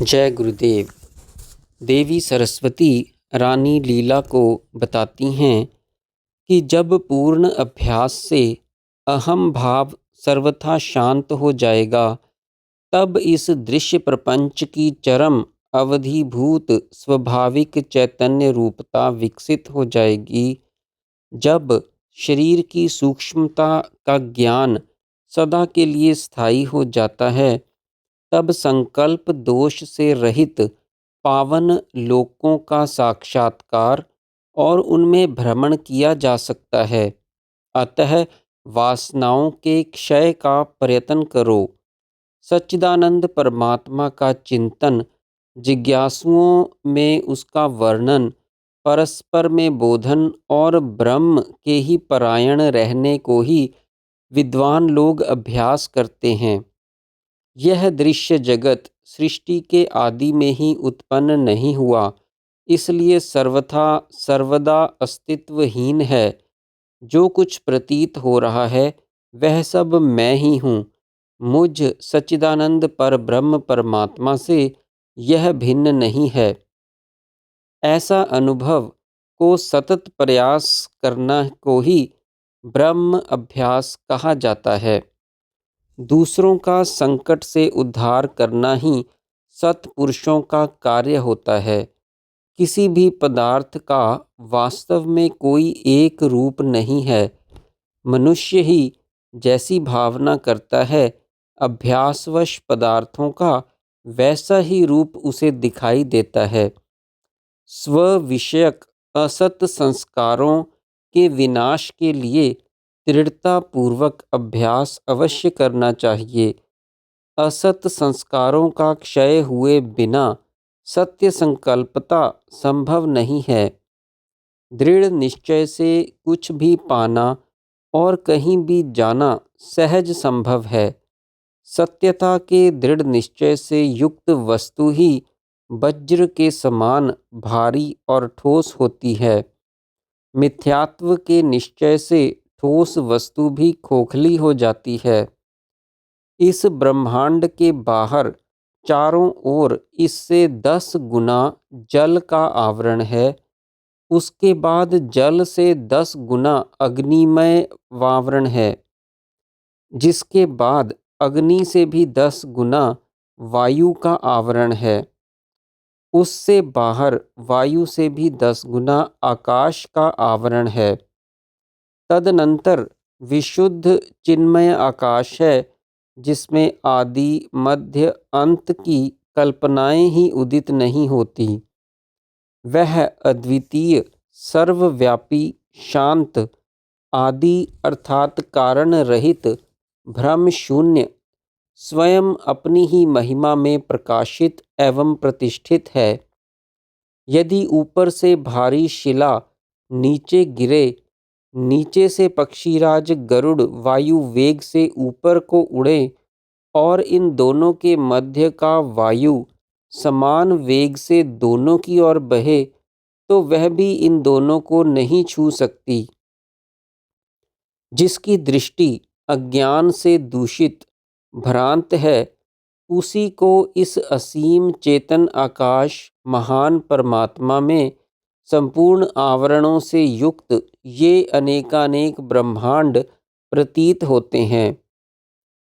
जय गुरुदेव। देवी सरस्वती रानी लीला को बताती हैं कि जब पूर्ण अभ्यास से अहम भाव सर्वथा शांत हो जाएगा, तब इस दृश्य प्रपंच की चरम अवधिभूत स्वाभाविक चैतन्य रूपता विकसित हो जाएगी। जब शरीर की सूक्ष्मता का ज्ञान सदा के लिए स्थायी हो जाता है, तब संकल्प दोष से रहित पावन लोकों का साक्षात्कार और उनमें भ्रमण किया जा सकता है। अतः वासनाओं के क्षय का प्रयत्न करो। सच्चिदानंद परमात्मा का चिंतन, जिज्ञासुओं में उसका वर्णन, परस्पर में बोधन और ब्रह्म के ही परायण रहने को ही विद्वान लोग अभ्यास करते हैं। यह दृश्य जगत सृष्टि के आदि में ही उत्पन्न नहीं हुआ, इसलिए सर्वथा सर्वदा अस्तित्वहीन है। जो कुछ प्रतीत हो रहा है वह सब मैं ही हूँ। मुझ सच्चिदानंद पर ब्रह्म परमात्मा से यह भिन्न नहीं है। ऐसा अनुभव को सतत प्रयास करना को ही ब्रह्म अभ्यास कहा जाता है। दूसरों का संकट से उद्धार करना ही सत्पुरुषों का कार्य होता है। किसी भी पदार्थ का वास्तव में कोई एक रूप नहीं है। मनुष्य ही जैसी भावना करता है, अभ्यासवश पदार्थों का वैसा ही रूप उसे दिखाई देता है। स्व विषयक असत संस्कारों के विनाश के लिए दृढ़तापूर्वक अभ्यास अवश्य करना चाहिए। असत संस्कारों का क्षय हुए बिना सत्य संकल्पता संभव नहीं है। दृढ़ निश्चय से कुछ भी पाना और कहीं भी जाना सहज संभव है। सत्यता के दृढ़ निश्चय से युक्त वस्तु ही वज्र के समान भारी और ठोस होती है। मिथ्यात्व के निश्चय से ठोस वस्तु भी खोखली हो जाती है। इस ब्रह्मांड के बाहर चारों ओर इससे 10 गुना जल का आवरण है। उसके बाद जल से 10 गुना अग्निमय वावरण है, जिसके बाद अग्नि से भी 10 गुना वायु का आवरण है। उससे बाहर वायु से भी 10 गुना आकाश का आवरण है। तदनंतर विशुद्ध चिन्मय आकाश है, जिसमें आदि मध्य अंत की कल्पनाएं ही उदित नहीं होती। वह अद्वितीय सर्वव्यापी शांत आदि अर्थात कारण रहित भ्रम शून्य स्वयं अपनी ही महिमा में प्रकाशित एवं प्रतिष्ठित है। यदि ऊपर से भारी शिला नीचे गिरे, नीचे से पक्षीराज गरुड़ वायु वेग से ऊपर को उड़े और इन दोनों के मध्य का वायु समान वेग से दोनों की ओर बहे, तो वह भी इन दोनों को नहीं छू सकती। जिसकी दृष्टि अज्ञान से दूषित भ्रांत है, उसी को इस असीम चेतन आकाश महान परमात्मा में संपूर्ण आवरणों से युक्त ये अनेकानेक ब्रह्मांड प्रतीत होते हैं।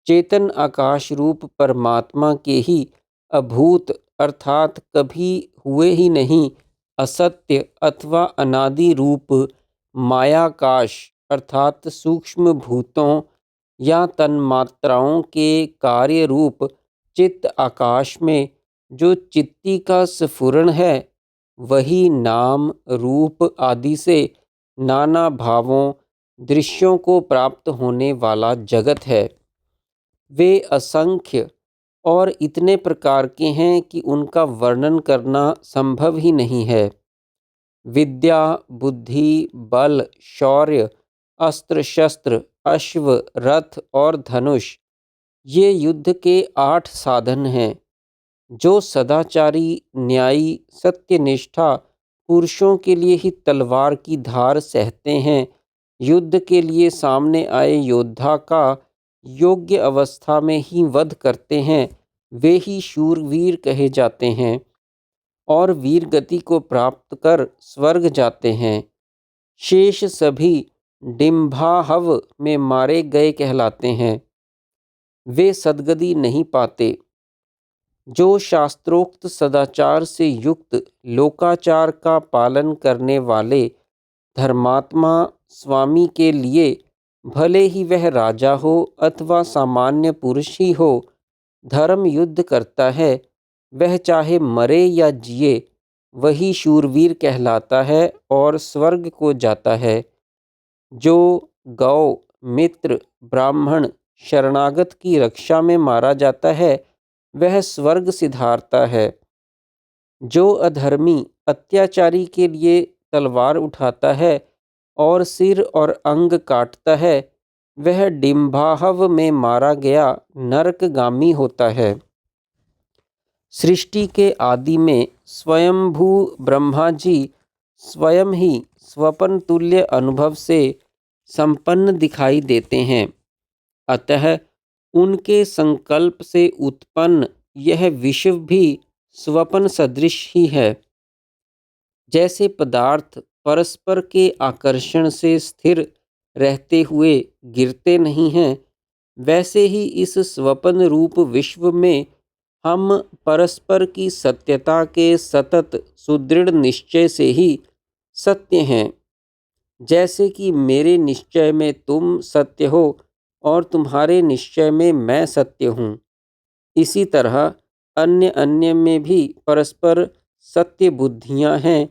चेतन आकाश रूप परमात्मा के ही अभूत अर्थात कभी हुए ही नहीं असत्य अथवा अनादि रूप मायाकाश अर्थात सूक्ष्म भूतों या तन्मात्राओं के कार्य रूप चित्त आकाश में जो चित्ती का स्फुरण है, वही नाम रूप आदि से नाना भावों दृश्यों को प्राप्त होने वाला जगत है। वे असंख्य और इतने प्रकार के हैं कि उनका वर्णन करना संभव ही नहीं है। विद्या, बुद्धि, बल, शौर्य, अस्त्र शस्त्र, अश्व, रथ और धनुष ये युद्ध के 8 साधन हैं। जो सदाचारी, न्यायी, सत्यनिष्ठा पुरुषों के लिए ही तलवार की धार सहते हैं, युद्ध के लिए सामने आए योद्धा का योग्य अवस्था में ही वध करते हैं, वे ही शूरवीर कहे जाते हैं और वीर गति को प्राप्त कर स्वर्ग जाते हैं। शेष सभी डिंभाहव में मारे गए कहलाते हैं। वे सद्गति नहीं पाते। जो शास्त्रोक्त सदाचार से युक्त लोकाचार का पालन करने वाले धर्मात्मा स्वामी के लिए, भले ही वह राजा हो अथवा सामान्य पुरुष ही हो, धर्म युद्ध करता है, वह चाहे मरे या जिए, वही शूरवीर कहलाता है और स्वर्ग को जाता है। जो गौ, मित्र, ब्राह्मण, शरणागत की रक्षा में मारा जाता है, वह स्वर्ग सिधारता है। जो अधर्मी अत्याचारी के लिए तलवार उठाता है और सिर और अंग काटता है, वह डिंभाहव में मारा गया नरकगामी होता है। सृष्टि के आदि में स्वयंभू ब्रह्मा जी स्वयं ही स्वपन तुल्य अनुभव से संपन्न दिखाई देते हैं। अतः उनके संकल्प से उत्पन्न यह विश्व भी स्वपन सदृश ही है। जैसे पदार्थ परस्पर के आकर्षण से स्थिर रहते हुए गिरते नहीं हैं, वैसे ही इस स्वपन रूप विश्व में हम परस्पर की सत्यता के सतत सुदृढ़ निश्चय से ही सत्य हैं। जैसे कि मेरे निश्चय में तुम सत्य हो और तुम्हारे निश्चय में मैं सत्य हूँ, इसी तरह अन्य अन्य में भी परस्पर सत्य बुद्धियाँ हैं,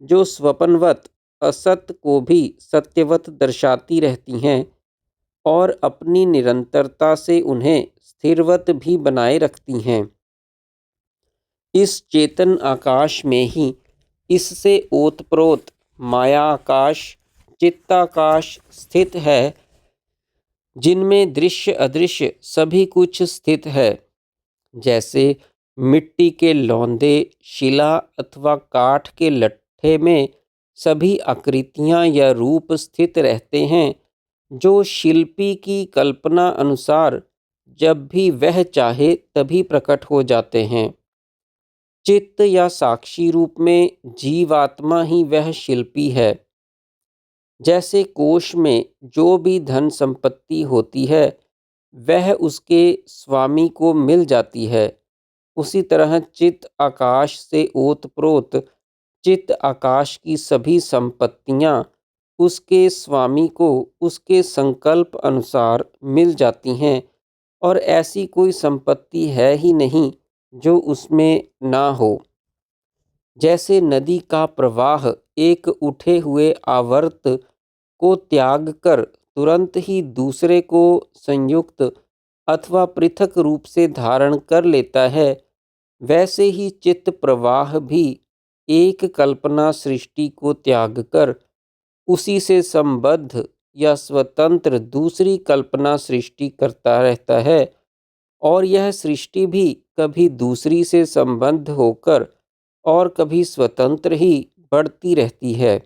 जो स्वपनवत असत को भी सत्यवत दर्शाती रहती हैं और अपनी निरंतरता से उन्हें स्थिरवत भी बनाए रखती हैं। इस चेतन आकाश में ही इससे ओतप्रोत माया आकाश, चित्ताकाश स्थित है, जिनमें दृश्य अदृश्य सभी कुछ स्थित है। जैसे मिट्टी के लौंदे, शिला अथवा काठ के लट्ठे में सभी आकृतियां या रूप स्थित रहते हैं, जो शिल्पी की कल्पना अनुसार जब भी वह चाहे तभी प्रकट हो जाते हैं। चित्त या साक्षी रूप में जीवात्मा ही वह शिल्पी है। जैसे कोश में जो भी धन संपत्ति होती है, वह उसके स्वामी को मिल जाती है, उसी तरह चित्त आकाश से ओतप्रोत चित्त आकाश की सभी संपत्तियां उसके स्वामी को उसके संकल्प अनुसार मिल जाती हैं और ऐसी कोई संपत्ति है ही नहीं जो उसमें ना हो। जैसे नदी का प्रवाह एक उठे हुए आवर्त को त्याग कर तुरंत ही दूसरे को संयुक्त अथवा पृथक रूप से धारण कर लेता है, वैसे ही चित्त प्रवाह भी एक कल्पना सृष्टि को त्याग कर उसी से संबद्ध या स्वतंत्र दूसरी कल्पना सृष्टि करता रहता है और यह सृष्टि भी कभी दूसरी से संबद्ध होकर और कभी स्वतंत्र ही बढ़ती रहती है।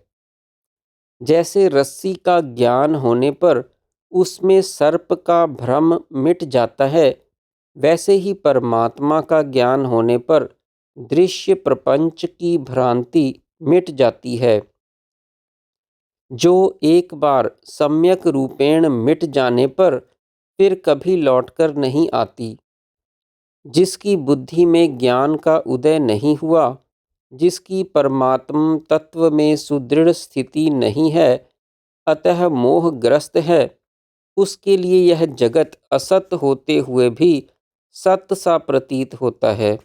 जैसे रस्सी का ज्ञान होने पर उसमें सर्प का भ्रम मिट जाता है, वैसे ही परमात्मा का ज्ञान होने पर दृश्य प्रपंच की भ्रांति मिट जाती है, जो एक बार सम्यक रूपेण मिट जाने पर फिर कभी लौटकर नहीं आती। जिसकी बुद्धि में ज्ञान का उदय नहीं हुआ, जिसकी परमात्म तत्व में सुदृढ़ स्थिति नहीं है, अतः मोहग्रस्त है, उसके लिए यह जगत असत होते हुए भी सत्य सा प्रतीत होता है।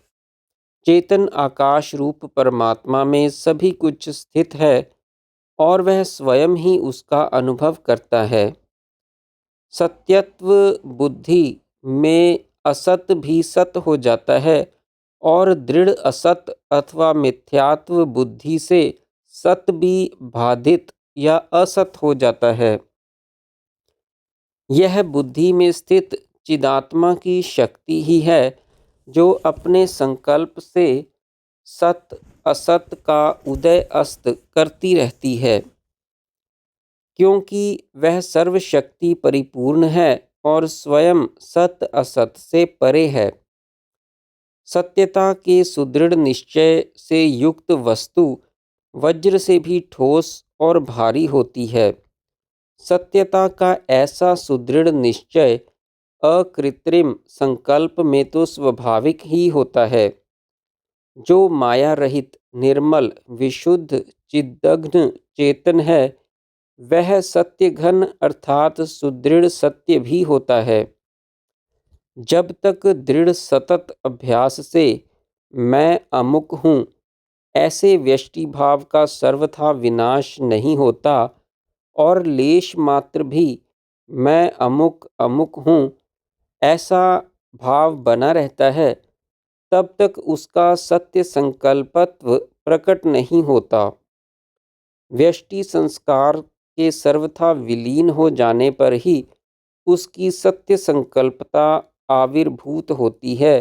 चेतन आकाश रूप परमात्मा में सभी कुछ स्थित है और वह स्वयं ही उसका अनुभव करता है। सत्यत्व बुद्धि में असत भी सत हो जाता है और दृढ़ असत अथवा मिथ्यात्व बुद्धि से सत भी बाधित या असत हो जाता है। यह बुद्धि में स्थित चिदात्मा की शक्ति ही है, जो अपने संकल्प से सत असत का उदय अस्त करती रहती है, क्योंकि वह सर्वशक्ति परिपूर्ण है और स्वयं सत असत से परे है। सत्यता के सुदृढ़ निश्चय से युक्त वस्तु वज्र से भी ठोस और भारी होती है। सत्यता का ऐसा सुदृढ़ निश्चय अकृत्रिम संकल्प में तो स्वाभाविक ही होता है। जो माया रहित, निर्मल, विशुद्ध, चिद्घन चेतन है, वह सत्य घन अर्थात सुदृढ़ सत्य भी होता है। जब तक दृढ़ सतत अभ्यास से मैं अमुक हूँ ऐसे व्यष्टि भाव का सर्वथा विनाश नहीं होता और लेश मात्र भी मैं अमुक अमुक हूँ ऐसा भाव बना रहता है, तब तक उसका सत्य संकल्पत्व प्रकट नहीं होता। व्यष्टि संस्कार के सर्वथा विलीन हो जाने पर ही उसकी सत्य संकल्पता आविर्भूत होती है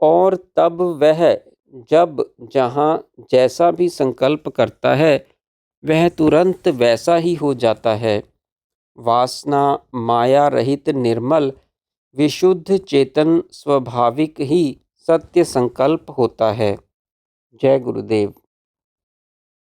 और तब वह जब जहाँ जैसा भी संकल्प करता है वह तुरंत वैसा ही हो जाता है। वासना माया रहित निर्मल विशुद्ध चेतन स्वाभाविक ही सत्य संकल्प होता है। जय गुरुदेव।